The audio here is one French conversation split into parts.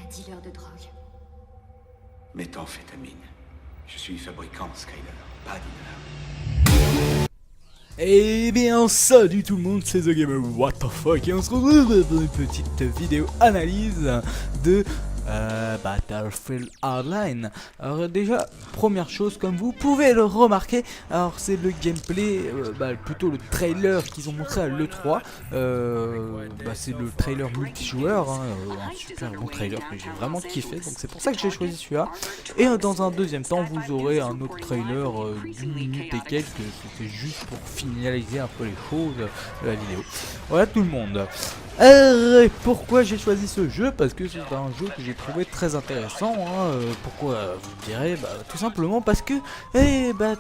dealer de drogue. Méthamphétamine. Je suis fabricant, Skyler, pas dealer. Eh bien salut tout le monde, c'est The Gamer What the fuck et on se retrouve pour une petite vidéo analyse de Battlefield Hardline. Alors déjà, première chose, comme vous pouvez le remarquer, alors c'est le gameplay, plutôt le trailer qu'ils ont montré à l'E3. C'est le trailer multijoueur, un super bon trailer que j'ai vraiment kiffé, donc c'est pour ça que j'ai choisi celui-là. Et dans un deuxième temps, vous aurez un autre trailer d'une minute et quelques, c'était juste pour finaliser un peu les choses de la vidéo. Voilà tout le monde. Pourquoi j'ai choisi ce jeu? Parce que c'est un jeu que j'ai trouvé très intéressant. Pourquoi vous me direz? Tout simplement parce que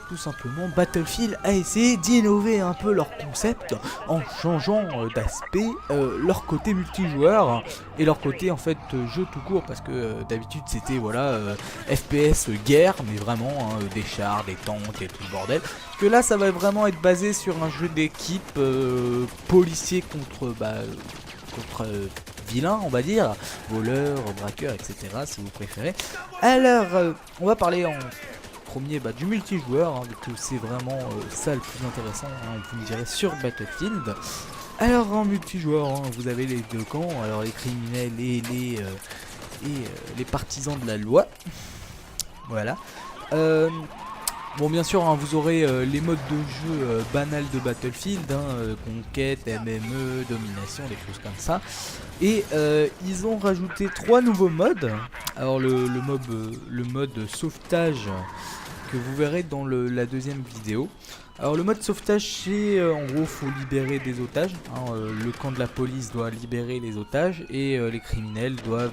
tout simplement Battlefield a essayé d'innover un peu leur concept en changeant d'aspect leur côté multijoueur et leur côté en fait jeu tout court, parce que d'habitude c'était FPS guerre, mais vraiment des chars, des tanks et tout le bordel. Que là ça va vraiment être basé sur un jeu d'équipe policier contre vilain, on va dire, voleur, braqueur, etc. si vous préférez. Alors on va parler en premier du multijoueur, vu que c'est vraiment ça le plus intéressant, vous me direz, sur Battlefield. Alors en multijoueur, vous avez les deux camps, alors les criminels et les partisans de la loi. Voilà. Bon, bien sûr, vous aurez les modes de jeu banals de Battlefield, conquête, MME, domination, des choses comme ça. Et ils ont rajouté 3 nouveaux modes. Alors le mode sauvetage que vous verrez dans la deuxième vidéo. Alors le mode sauvetage, c'est en gros faut libérer des otages, le camp de la police doit libérer les otages et les criminels doivent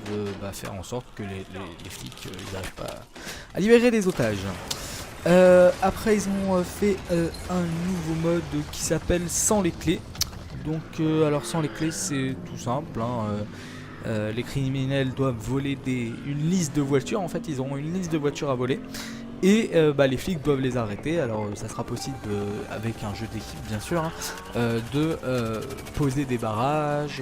faire en sorte que les flics n'arrivent pas à libérer les otages. Après ils ont fait un nouveau mode qui s'appelle sans les clés. Donc alors sans les clés c'est tout simple, les criminels doivent voler une liste de voitures. En fait ils auront une liste de voitures à voler. Et les flics doivent les arrêter. Alors ça sera possible avec un jeu d'équipe bien sûr, de poser des barrages,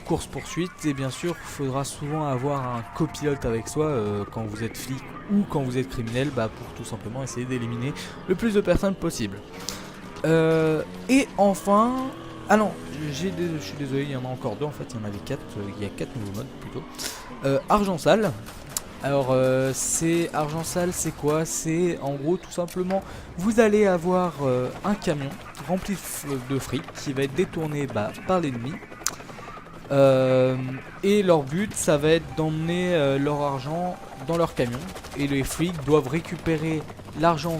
course poursuite, et bien sûr il faudra souvent avoir un copilote avec soi quand vous êtes flic ou quand vous êtes criminel, pour tout simplement essayer d'éliminer le plus de personnes possible. Et enfin, ah non, je suis désolé, il y en a encore 2 en fait, il y en avait 4, il y a 4 nouveaux modes plutôt. Argent sale. Alors c'est argent sale, c'est quoi? C'est en gros tout simplement vous allez avoir un camion rempli de fric qui va être détourné par l'ennemi, et leur but ça va être d'emmener leur argent dans leur camion, et les flics doivent récupérer l'argent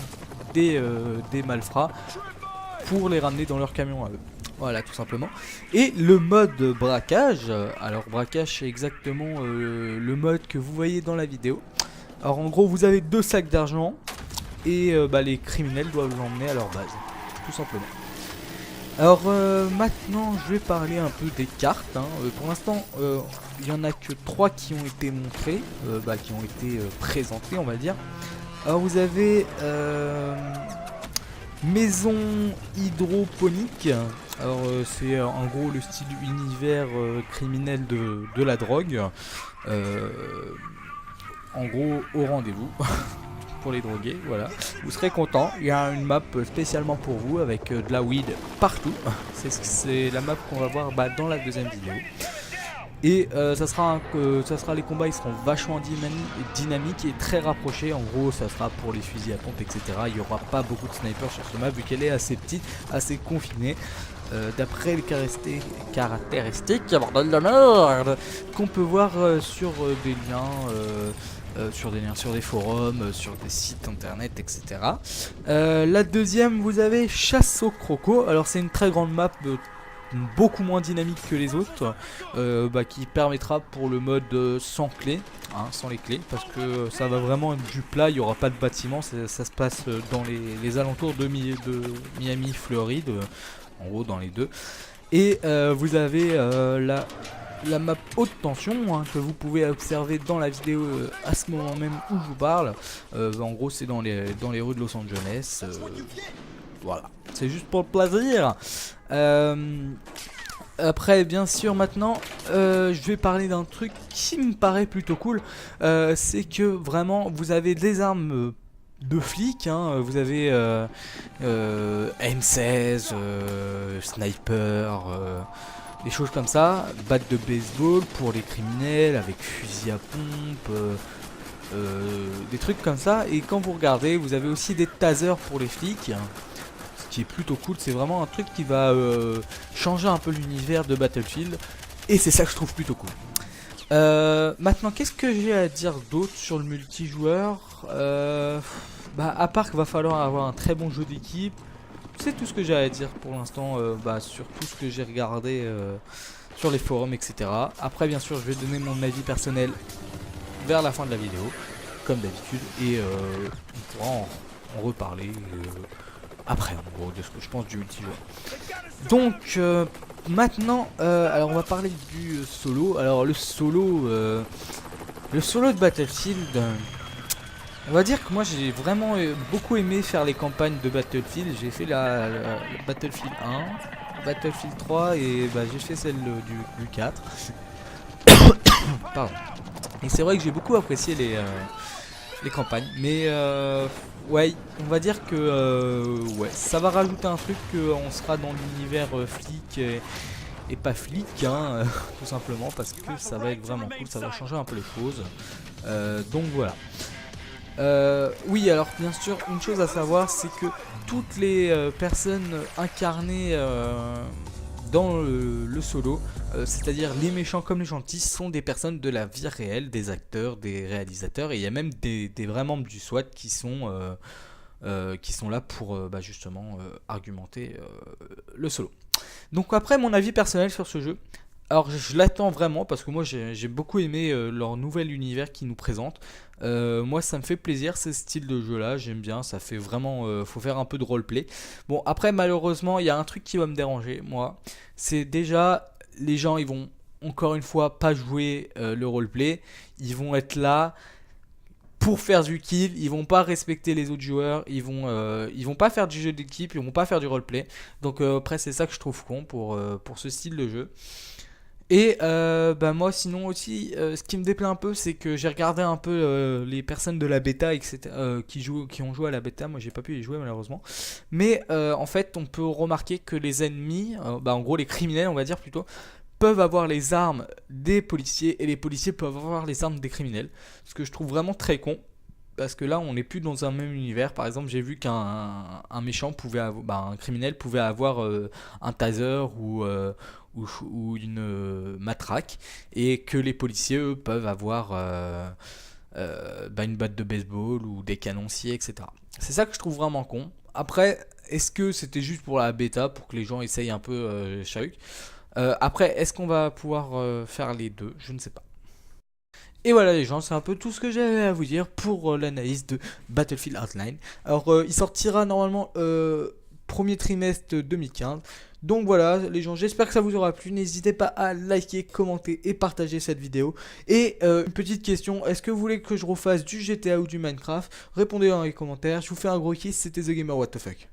des malfrats pour les ramener dans leur camion à eux. Voilà tout simplement. Et le mode braquage, alors braquage c'est exactement le mode que vous voyez dans la vidéo. Alors en gros vous avez 2 sacs d'argent et les criminels doivent l'emmener à leur base, tout simplement. Alors maintenant je vais parler un peu des cartes. Pour l'instant il n'y en a que 3 qui ont été montrées, qui ont été présentées on va dire. Alors vous avez maison hydroponique. Alors c'est en gros le style univers criminel de la drogue. En gros au rendez-vous pour les drogués, voilà. Vous serez content, il y a une map spécialement pour vous avec de la weed partout. C'est la map qu'on va voir dans la deuxième vidéo. Et ça sera les combats, ils seront vachement dynamiques et très rapprochés. En gros ça sera pour les fusils à pompe, etc. Il n'y aura pas beaucoup de snipers sur ce map vu qu'elle est assez petite, assez confinée. D'après les caractéristiques qu'on peut voir sur des liens, sur des forums, sur des sites internet, etc. La deuxième, vous avez chasse au croco. Alors c'est une très grande map, beaucoup moins dynamique que les autres, qui permettra pour le mode sans clé, sans les clés, parce que ça va vraiment être du plat, il n'y aura pas de bâtiment, ça se passe dans les alentours de Miami, Floride, en gros dans les deux. Et vous avez la map haute tension, que vous pouvez observer dans la vidéo à ce moment même où je vous parle. En gros c'est dans les rues de Los Angeles. Voilà, c'est juste pour le plaisir. Après, bien sûr, maintenant, je vais parler d'un truc qui me paraît plutôt cool. C'est que vraiment, vous avez des armes de flics. Hein, vous avez M16, sniper, des choses comme ça. Batte de baseball pour les criminels, avec fusil à pompe. Des trucs comme ça. Et quand vous regardez, vous avez aussi des tasers pour les flics. Ce qui est plutôt cool, c'est vraiment un truc qui va changer un peu l'univers de Battlefield. Et c'est ça que je trouve plutôt cool. Maintenant, qu'est-ce que j'ai à dire d'autre sur le multijoueur? Bah, à part qu'il va falloir avoir un très bon jeu d'équipe. C'est tout ce que j'ai à dire pour l'instant sur tout ce que j'ai regardé sur les forums, etc. Après, bien sûr, je vais donner mon avis personnel vers la fin de la vidéo, comme d'habitude, et on pourra en reparler après, en gros, de ce que je pense du multijoueur. Donc, maintenant, alors on va parler du solo. Alors, le solo de Battlefield, on va dire que moi j'ai vraiment beaucoup aimé faire les campagnes de Battlefield. J'ai fait la Battlefield 1, Battlefield 3 et bah, j'ai fait celle du 4. Pardon. Et c'est vrai que j'ai beaucoup apprécié les campagnes, mais ouais, on va dire que ouais, ça va rajouter un truc qu'on sera dans l'univers flic et pas flic, hein, tout simplement parce que ça va être vraiment cool, ça va changer un peu les choses. Donc voilà. Oui, alors bien sûr, une chose à savoir, c'est que toutes les personnes incarnées dans le solo, c'est-à-dire les méchants comme les gentils, sont des personnes de la vie réelle, des acteurs, des réalisateurs, et il y a même des vrais membres du SWAT qui sont là pour justement argumenter le solo. Donc après, mon avis personnel sur ce jeu. Alors je l'attends vraiment parce que moi j'ai beaucoup aimé leur nouvel univers qu'ils nous présentent. Moi ça me fait plaisir ce style de jeu là, j'aime bien, ça fait vraiment, faut faire un peu de roleplay. Bon après malheureusement il y a un truc qui va me déranger moi, c'est déjà les gens ils vont encore une fois pas jouer le roleplay, ils vont être là pour faire du kill, ils vont pas respecter les autres joueurs, ils vont pas faire du jeu d'équipe, ils vont pas faire du roleplay. Donc après c'est ça que je trouve con pour ce style de jeu. Et moi sinon aussi ce qui me déplaît un peu c'est que j'ai regardé un peu les personnes de la bêta etc, qui ont joué à la bêta. Moi j'ai pas pu y jouer malheureusement. Mais en fait on peut remarquer que les ennemis, en gros les criminels on va dire plutôt, peuvent avoir les armes des policiers et les policiers peuvent avoir les armes des criminels. Ce que je trouve vraiment très con. Parce que là on n'est plus dans un même univers. Par exemple j'ai vu qu'un méchant pouvait avoir, un criminel pouvait avoir un taser ou une matraque, et que les policiers eux peuvent avoir une batte de baseball ou des canonciers, etc. C'est ça que je trouve vraiment con. Après, est-ce que c'était juste pour la bêta, pour que les gens essayent un peu Shahuk? Après, est-ce qu'on va pouvoir faire les deux? Je ne sais pas. Et voilà les gens, c'est un peu tout ce que j'avais à vous dire pour l'analyse de Battlefield Hardline. Alors il sortira normalement premier trimestre 2015. Donc voilà les gens, j'espère que ça vous aura plu. N'hésitez pas à liker, commenter et partager cette vidéo. Et une petite question, est-ce que vous voulez que je refasse du GTA ou du Minecraft? Répondez dans les commentaires, je vous fais un gros kiss, c'était The Gamer What the Fuck.